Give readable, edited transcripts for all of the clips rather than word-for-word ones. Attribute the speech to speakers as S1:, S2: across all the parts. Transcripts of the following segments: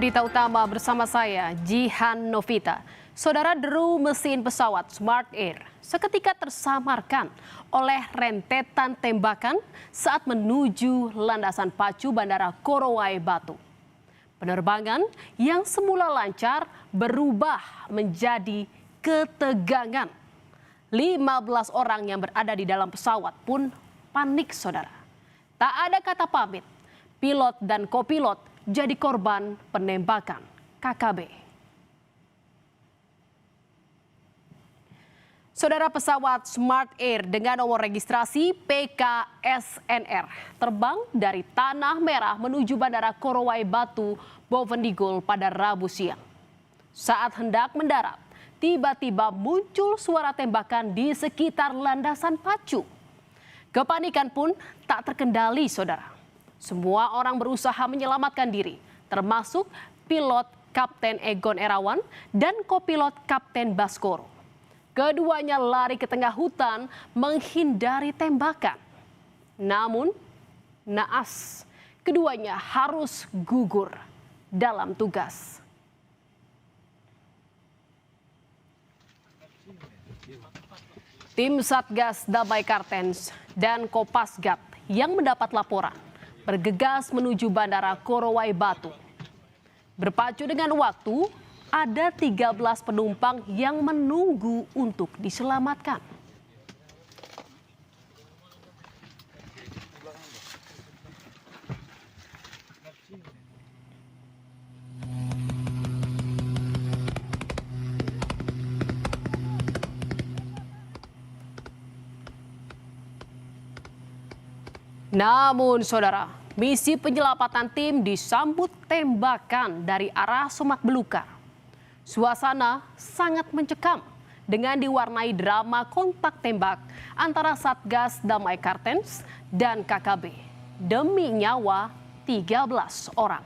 S1: berita utama bersama saya, Jihan Novita. Saudara, deru mesin pesawat Smart Air seketika tersamarkan oleh rentetan tembakan saat menuju landasan pacu Bandara Korowai Batu. Penerbangan yang semula lancar berubah menjadi ketegangan. 15 orang yang berada di dalam pesawat pun panik, saudara. Tak ada kata pamit. Pilot dan kopilot jadi korban penembakan KKB. Saudara, pesawat Smart Air dengan nomor registrasi PKSNR terbang dari Tanah Merah menuju Bandara Korowai Batu, Bovendigul pada Rabu siang. Saat hendak mendarat, tiba-tiba muncul suara tembakan di sekitar landasan pacu. Kepanikan pun tak terkendali, saudara. Semua orang berusaha menyelamatkan diri, termasuk pilot Kapten Egon Erawan dan kopilot Kapten Baskoro. Keduanya lari ke tengah hutan menghindari tembakan. Namun, naas, keduanya harus gugur dalam tugas. Tim Satgas Damai Kartens dan Kopasgat yang mendapat laporan bergegas menuju Bandara Korowai Batu. Berpacu dengan waktu, ada 13 penumpang yang menunggu untuk diselamatkan. Namun, saudara, misi penyelamatan tim disambut tembakan dari arah Semak Belukar. Suasana sangat mencekam dengan diwarnai drama kontak tembak antara Satgas Damai Kartens dan KKB demi nyawa 13 orang.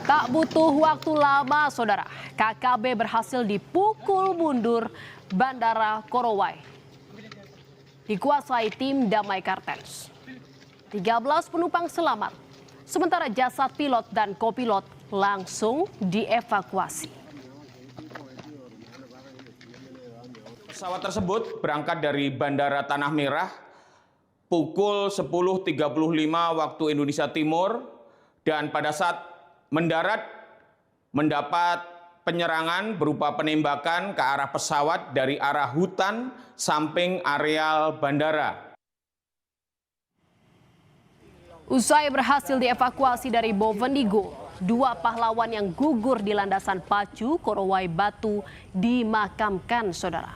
S1: Tak butuh waktu lama, saudara. KKB berhasil dipukul mundur Bandara Korowai. Dikuasai tim Damai Kartens. 13 penumpang selamat, sementara jasad pilot dan kopilot langsung dievakuasi.
S2: Pesawat tersebut berangkat dari Bandara Tanah Merah pukul 10.35 waktu Indonesia Timur dan pada saat mendarat mendapat penyerangan berupa penembakan ke arah pesawat dari arah hutan samping areal bandara.
S1: Usai berhasil dievakuasi dari Bovendigul, 2 pahlawan yang gugur di landasan pacu Korowai Batu dimakamkan, saudara.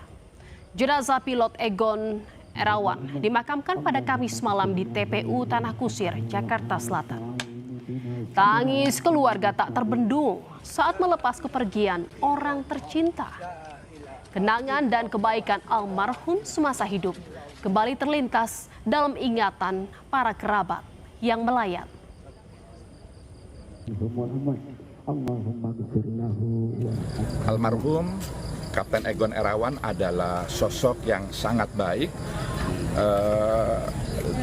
S1: Jenazah pilot Egon Erawan dimakamkan pada Kamis malam di TPU Tanah Kusir, Jakarta Selatan. Tangis keluarga tak terbendung saat melepas kepergian orang tercinta. Kenangan dan kebaikan almarhum semasa hidup kembali terlintas dalam ingatan para kerabat yang melayat.
S3: Almarhum Kapten Egon Erawan adalah sosok yang sangat baik.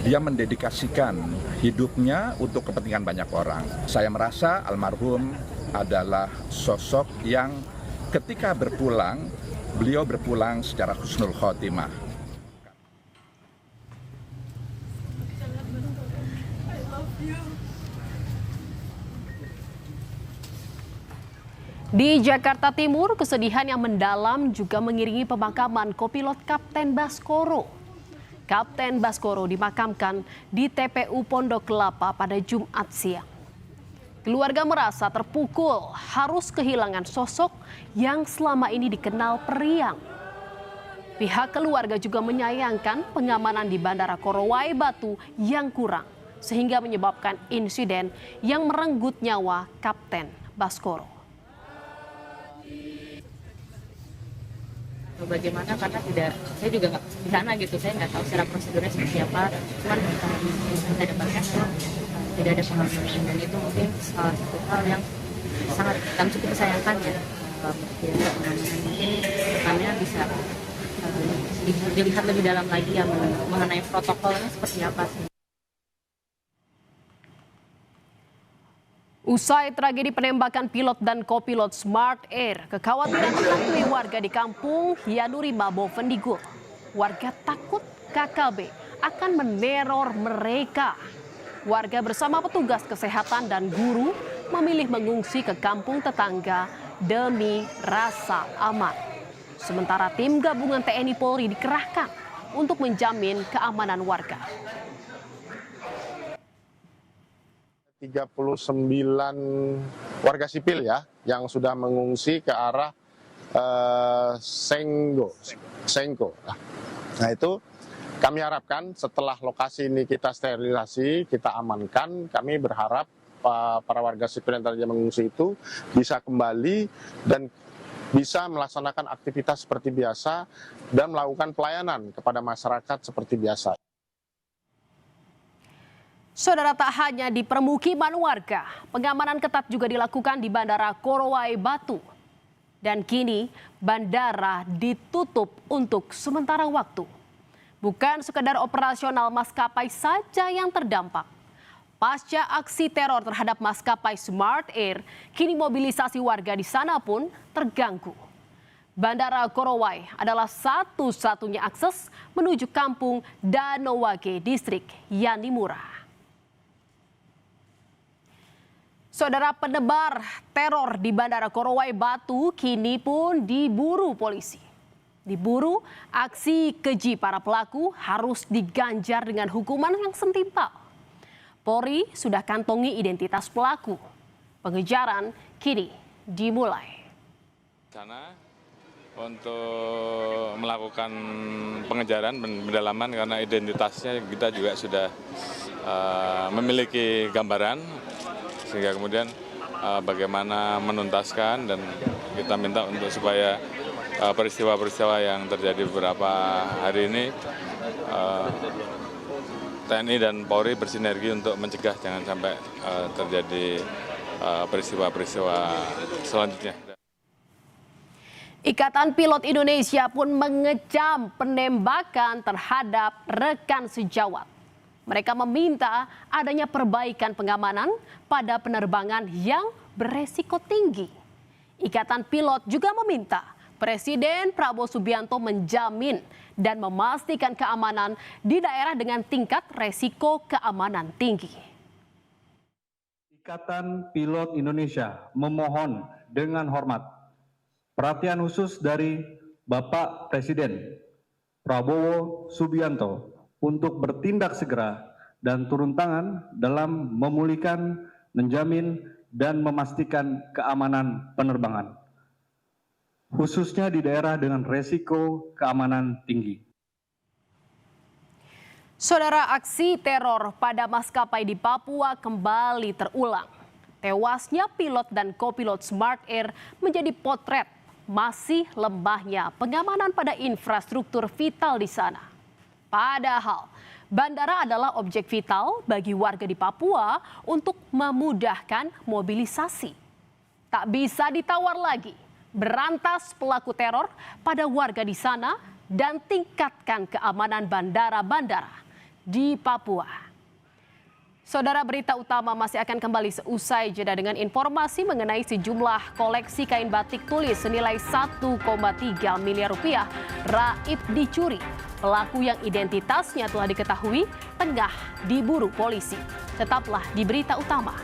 S3: Dia mendedikasikan hidupnya untuk kepentingan banyak orang. Saya merasa almarhum adalah sosok yang ketika berpulang, beliau berpulang secara husnul khotimah.
S1: Di Jakarta Timur, kesedihan yang mendalam juga mengiringi pemakaman kopilot Kapten Baskoro. Kapten Baskoro dimakamkan di TPU Pondok Kelapa pada Jumat siang. Keluarga merasa terpukul harus kehilangan sosok yang selama ini dikenal periang. Pihak keluarga juga menyayangkan pengamanan di Bandara Korowai Batu yang kurang, sehingga menyebabkan insiden yang merenggut nyawa Kapten Baskoro.
S4: Bagaimana karena saya juga nggak di sana gitu, saya nggak tahu secara prosedurnya seperti apa. Cuman saya dapatkan tidak ada pengalaman dan itu mungkin salah satu hal yang sangat cukup disayangkan ya. Mungkin jaminan bisa dilihat lebih dalam lagi ya mengenai protokolnya seperti apa sih.
S1: Usai tragedi penembakan pilot dan kopilot Smart Air, kekhawatiran menghantui warga di kampung Yanurima Bovendigul. Warga takut KKB akan meneror mereka. Warga bersama petugas kesehatan dan guru memilih mengungsi ke kampung tetangga demi rasa aman. Sementara tim gabungan TNI Polri dikerahkan untuk menjamin keamanan warga.
S5: 39 warga sipil ya yang sudah mengungsi ke arah Sengko. Nah itu kami harapkan setelah lokasi ini kita sterilisasi, kita amankan, kami berharap para warga sipil yang tadinya mengungsi itu bisa kembali dan bisa melaksanakan aktivitas seperti biasa dan melakukan pelayanan kepada masyarakat seperti biasa.
S1: Saudara, tak hanya di permukiman warga, pengamanan ketat juga dilakukan di Bandara Korowai Batu. Dan kini bandara ditutup untuk sementara waktu. Bukan sekedar operasional maskapai saja yang terdampak. Pasca aksi teror terhadap maskapai Smart Air, kini mobilisasi warga di sana pun terganggu. Bandara Korowai adalah satu-satunya akses menuju kampung Danowage, distrik Yanimura. Saudara, penebar teror di Bandara Korowai Batu kini pun diburu polisi. Diburu, aksi keji para pelaku harus diganjar dengan hukuman yang setimpal. Polri sudah kantongi identitas pelaku. Pengejaran kini dimulai.
S6: Sana untuk melakukan pengejaran pendalaman karena identitasnya kita juga sudah memiliki gambaran. Sehingga kemudian bagaimana menuntaskan dan kita minta untuk supaya peristiwa-peristiwa yang terjadi beberapa hari ini TNI dan Polri bersinergi untuk mencegah jangan sampai terjadi peristiwa-peristiwa selanjutnya.
S1: Ikatan Pilot Indonesia pun mengecam penembakan terhadap rekan sejawat. Mereka meminta adanya perbaikan pengamanan pada penerbangan yang beresiko tinggi. Ikatan Pilot juga meminta Presiden Prabowo Subianto menjamin dan memastikan keamanan di daerah dengan tingkat resiko keamanan tinggi.
S7: Ikatan Pilot Indonesia memohon dengan hormat perhatian khusus dari Bapak Presiden Prabowo Subianto untuk bertindak segera dan turun tangan dalam memulihkan, menjamin, dan memastikan keamanan penerbangan, khususnya di daerah dengan resiko keamanan tinggi.
S1: Saudara, aksi teror pada maskapai di Papua kembali terulang. Tewasnya pilot dan kopilot Smart Air menjadi potret masih lembahnya pengamanan pada infrastruktur vital di sana. Padahal, bandara adalah objek vital bagi warga di Papua untuk memudahkan mobilisasi. Tak bisa ditawar lagi, berantas pelaku teror pada warga di sana dan tingkatkan keamanan bandara-bandara di Papua. Saudara, berita utama masih akan kembali seusai jeda dengan informasi mengenai sejumlah koleksi kain batik tulis senilai 1,3 miliar rupiah raib dicuri. Pelaku yang identitasnya telah diketahui tengah diburu polisi. Tetaplah di berita utama.